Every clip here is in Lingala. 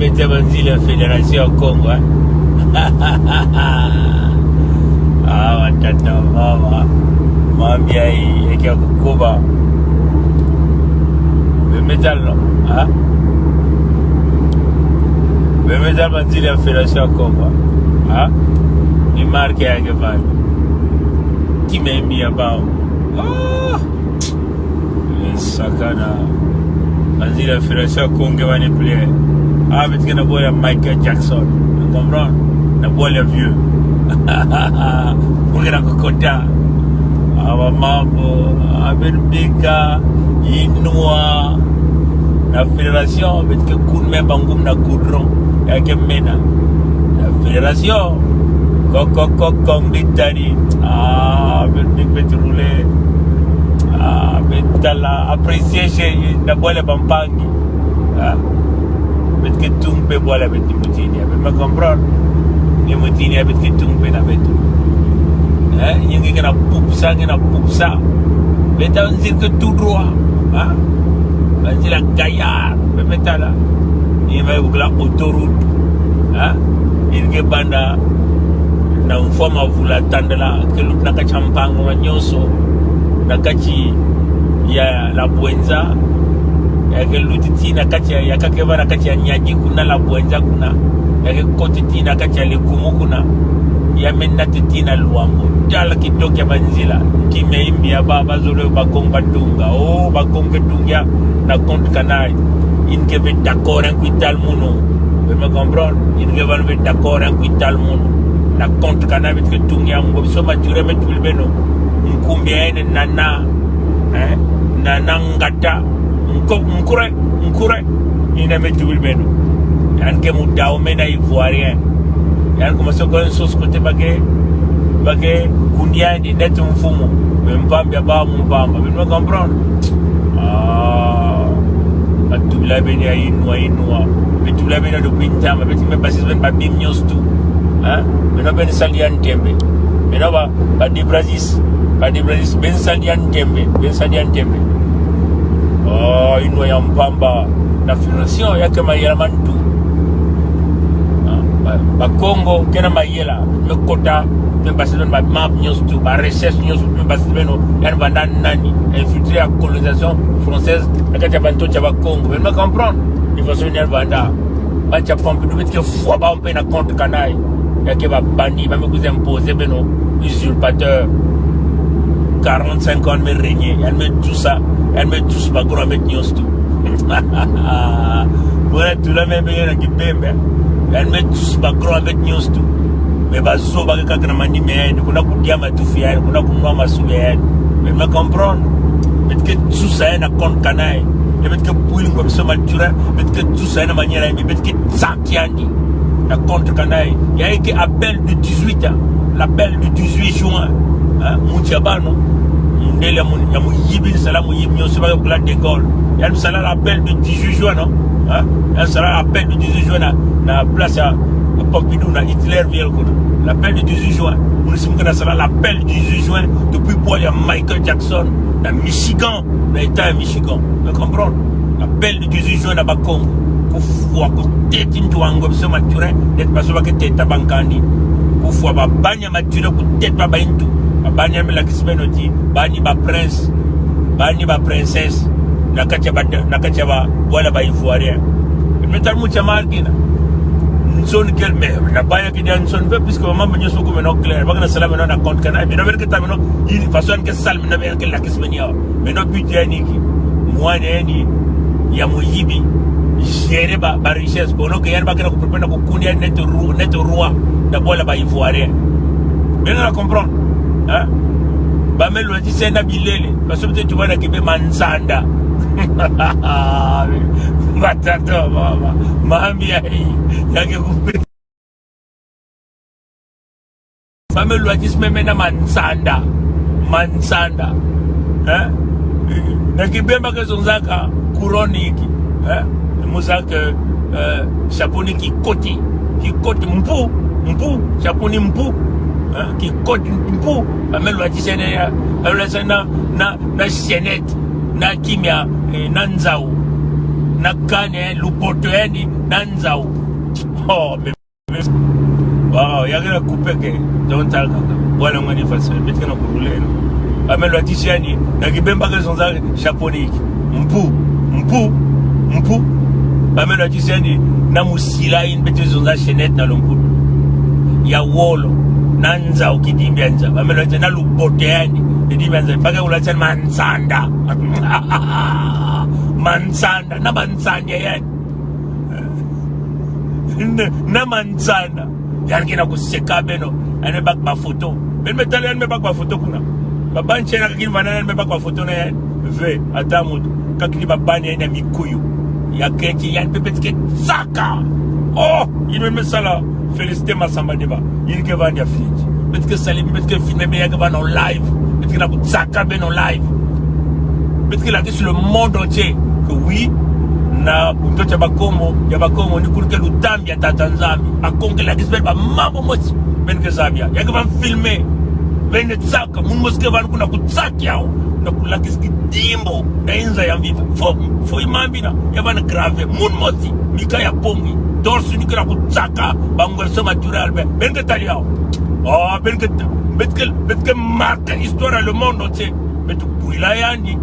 mettez la Fédération Congo. Ah, tata, mama. Mami ai yake kukuba. Memetal no. Ah. Memetal la Fédération Congo. Ah. Ni marque yake pale. Kimembia bao. Ah. Sakana. La Fédération Congo va ne plaire. Ah, mais tu as boire Michael Jackson. Tu comprends? Tu as boire les vieux. Pour que tu côté. Ah, mambo, Abelbeka, Inua. La Fédération, mais tu as même bangum na goudron. Et que mena. La Fédération. Kong d'Italie. Ah, Abelbeka peut rouler. Ah, mais tu as apprécié chez la boire les bampangi. Ah. Bet que tumpe bola bet mutini me comprendre ni mutini bet que tumpe na betu yingi kana pupsa bet on dire que tout droit ben c'est la gaillard be metala ni va la autoroute il banda na mfoma vula tandela que lut na kachampango na nyoso na kachi ya la Buenza yake lutitina kati ya kakevana kati ya nyaji kuna la Buenza kuna yake kotitina kati ya likumu kuna ya menna titina luambo dala kidogo ya banzila kimeimbia baba zolo bakonga dunga bakonga dunga na compte canal inke be d'accord en quital muno vous me comprendre inke va be d'accord en quital muno na compte canal bet que dunga ngo so mature metul beno nkumbia ene nana ngata Mkure, il aime tout le monde. Il y a un qui m'a dit ivoirien. Il y a un qui m'a dit que ce côté bagé, Kounia dit net un fumo. Mais m'pam bien pas mon pam. Vous me comprenez? Ah, tout la béni à Inua. Mais tout la béni à Dupintam. Mais tu me passes même pas bimnios tout. Hein? Mais non ben salian tembe. Mais non pas des Brazis. Ben salian tembe. Oh, Inua ya mpamba na Fédération yake mayela mantu. Ba Congo kena mayela me kota me basé ba map news tout ba recherche news me basé beno yan vanda nani infiltré la colonisation française akati bantu cha ba Congo. Vous me comprendre? Il faut se venir vanda. Ba cha pompe du mettre fois ba on paye na compte canal yake ba bandi ba me vous imposer beno usurpateur 45 ans me régner. Elle met tout ça. Elle met tous ma grand met news tout. Voilà tout la même bien qui bembe. Elle met tous ma grand met news tout. Mais bazo ba ka kana mani me kuna kudia matufia kuna kunwa masubia. Mais me comprendre. Mais que tout ça na compte canal. Et mais que pour une comme ça mature, mais que tout ça na manière mais que Santiani na compte canal. Il y a eu appel du 18 ans. L'appel du 18 juin. Moutiabano. Ndele ya muyibi sala muyibi nyo seba ko la d'école ya sala l'appel du 18 juin non ya sala l'appel du 18 juin na place à Pompidou na Hitler vient ko l'appel du 18 juin nous sommes kana sala l'appel du 18 juin depuis pour ya Michael Jackson na Michigan na état Michigan vous comprenez l'appel du 18 juin na Bakongo pour voir ko tete ndwango so mature d'être pas so ba que tete bankani pour voir ba banya mature ko tete ba baintu bani la kisbenoti bani ba prince bani ba princesse nakacha ba wala ba ivoirien metal mucha margina son quel mer la baya qui dan son peu puisque maman benyo soko meno clair ba na salama na compte kana mais no ver que ta meno il façon que salme na ver que la kisbenia mais no budget ni ki mwane ni ya muyibi géré ba richesse kono que yan ba kana ko prepare ko kunia net roi da bola ba ivoirien bien on comprendre. Bamelo dit c'est Nabilele parce que tu vois là qui be mansanda batata mama mambi ai yake kupe Bamelo dit même na mansanda na kibemba ke zonzaka kuroniki muzaka chaponi ki koti mpu chaponi mpu qui cote pour amelo atisene na chenette na kimia na nzao nakane lupoto yani nanzao. Oh, wow, yagera kupeke don't tell kaka. Wala ngani fasa betka na kuruleno. Amelo atishani na kibemba kezonza japoniki. Mpu. Amelo atishani na musila in bete zonza chenette na lomkudu. Ya wolo nanza ukidimbi anza. Amelo atishani na lupoto yani. Idimbi anza. Paka ulachani mansanda. Mansanda na mansanda yani. Na mansanda. Yani kina kuseka beno. Ane bak ba photo. Ben metale ane bak ba photo kuna. Baban chena kakini banana ane bak ba photo na yani. Ve atamudu. Kakini babani ane mikuyu. Ya keki yani pepetike saka. Oh, il me sala. Félicité Massamba Deba. Il ke vandi ya fiji. Betike salim, betike filme me yake van en live. Betike na kutsaka ben en live. Betike la sur le monde entier. Que oui. Na mtoto ya bakomo ni kulike lutambi ya tatanzami akonge la gisbel ba mambo mosi ben ke sabia yake van filmer ben tsaka mun moske van kuna kutsaki yao na kula kiski dimbo na inza ya viva fo imambina ya van grave mun mosi mika ya pongi dorsu ni kira kutsaka bangol so natural ben ke taliao oh ben ke marque histoire le monde entier betu puila yani.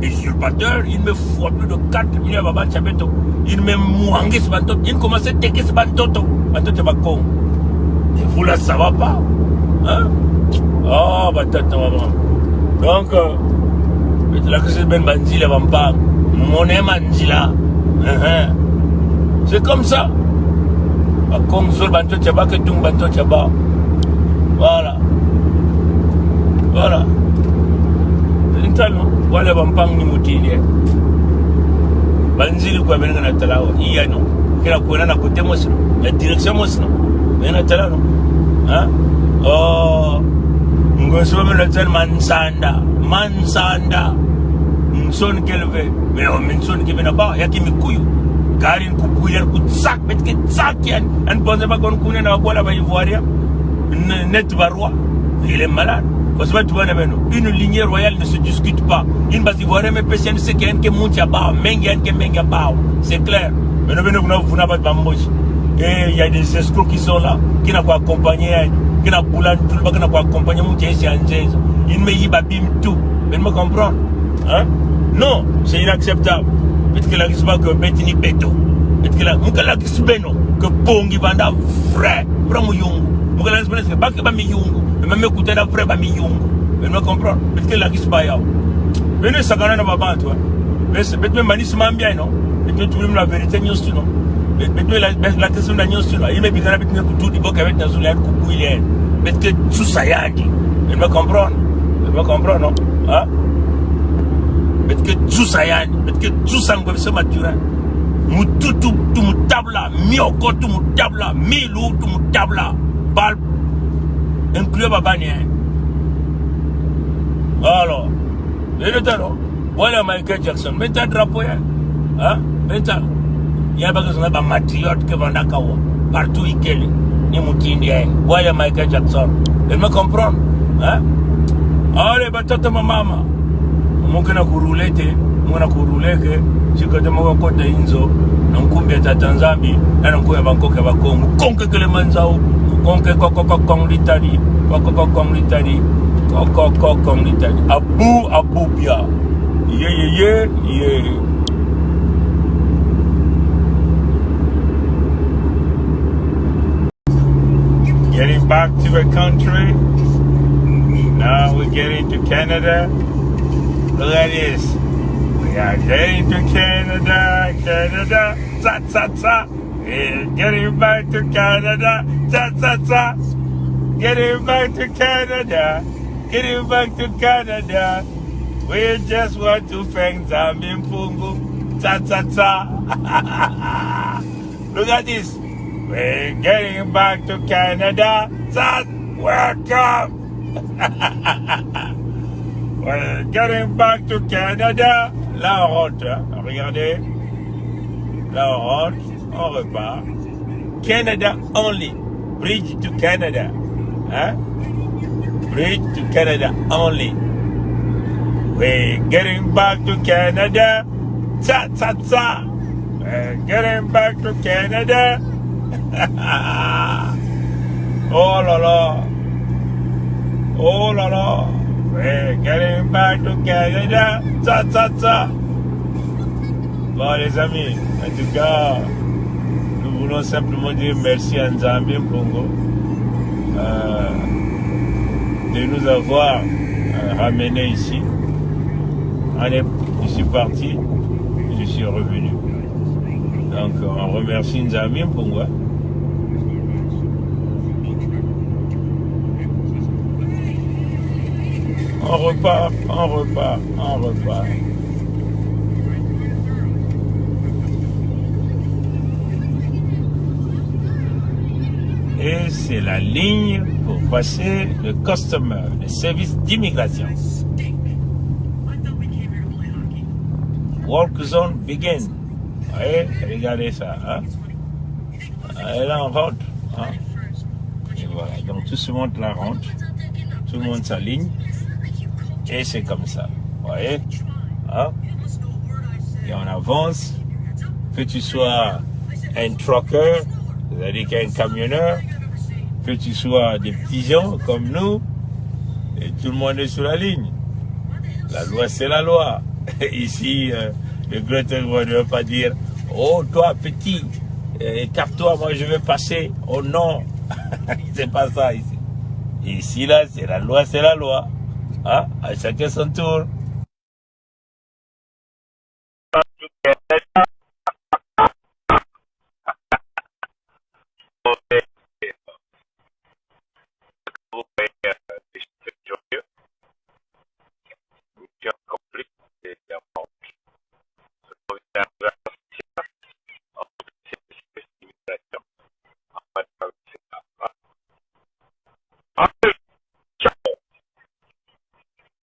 Usurpateur, il me faut plus de 4 millions de Chabeto. Il me mouangis bantot. Il commence à tequer ce bantoto. Bantoto bacon. Et vous là, ça va pas. Hein? Oh, bantoto, maman. Donc, la que c'est ben bandila, va pas. Mon manzila. C'est comme ça. Bacon sur bantoto chaba que tout bantoto chaba. Voilà. Voilà. Intano. Wale bampang ni mutili banzili kwa benga na talawa iyano kila kuona na kutemos na direction mosno bena talano ha oh ngoso mena tan mansanda nson kelve me o nson ke bena ba yaki mikuyu garin kukuya kutsak betke tsakian an bonze ba gon kunya na bola ba ivoiria net barwa il est malade. Parce que une lignée royale ne se discute pas. Une base ivoirienne, mais personne ne sait qu'il y a un qui monte à bas, c'est clair. Mais vous n'avez pas de bambouche. Et il y a des escrocs qui sont là, qui n'ont pas accompagné, qui n'ont pas accompagné, ils me y babim tout. Mais me comprendre. Hein? Non, c'est inacceptable. Peut-être que la risque pas que Betini Beto. Peut-être que la risque que Pongi Vanda vrai, vraiment young. Vous allez se pas que Bami Young. Mais même écouter la vraie Bami Young. Mais me comprendre. Parce que la risque pas yao. Venez ça quand on va pas toi. Mais c'est peut-être manis bien non. Peut-être tout la vérité news tu non. Peut-être la question de la news tu non. Il me bien avec nous tout du boc avec dans le coucou il est. Peut-être que tout ça y a dit. Mais me comprendre. Me comprendre non. Hein? Peut-être que tout ça y a dit. Peut-être que tout ça nous se mature. Mututu tu mutabla, mioko tu mutabla, milu tu mutabla. Bal inclure babania. Alors, et le talon, voilà Michael Jackson, mets ta drapeau, hein, mets ta. Il y a pas que ça, matriote que vend à Kawa, partout il est, ni moutini, voilà Michael Jackson. Elle me comprend, hein? Allez, batata ma maman, mon cana courulete, mon a couruleke, si que de mon côté inzo, non combien de Tanzanie, et non combien de Bangkok et Bakom, conque que le manzao. Konke kong litani, kong litani, kong litani. Abu bia. Yeah. Getting back to the country. Now we're getting to Canada. Look at this. We are getting to Canada. Sa. We're getting back to Canada. Sa. Getting back to Canada. Getting back to Canada. We just want to thank Zambi Mpungu. Sa. Look at this. We're getting back to Canada. Sa. Welcome. We're getting back to Canada. La honte. Regardez. La honte. On repart. Canada only. Bridge to Canada. Hein? Bridge to Canada only. We're getting back to Canada. Sa. Getting back to Canada. Oh là là. Oh là là. We're getting back to Canada. Ça, ça, ça. Bon les amis, en tout cas, nous voulons simplement dire merci à Nzambi KONGO de nous avoir ramenés ici. Je suis parti, je suis revenu. Donc on remercie Nzambi KONGO. On repart, on repart, on repart. Et c'est la ligne pour passer le customer, le service d'immigration. Work zone begin. Vous voyez, regardez ça. Hein? Et là, on rentre. Hein? Et voilà, donc tout ce monde-là rentre. Tout le monde s'aligne. Et c'est comme ça. Vous voyez? Hein? Et on avance. Que tu sois un trucker, c'est-à-dire qu'un camionneur, que tu sois des petits gens comme nous, et tout le monde est sur la ligne. La loi, c'est la loi. Ici, le gouvernement ne veut pas dire « Oh, toi, petit, écarte-toi, moi je vais passer. » Oh non, c'est pas ça ici. Ici, là, c'est la loi, c'est la loi. Hein? À chacun son tour.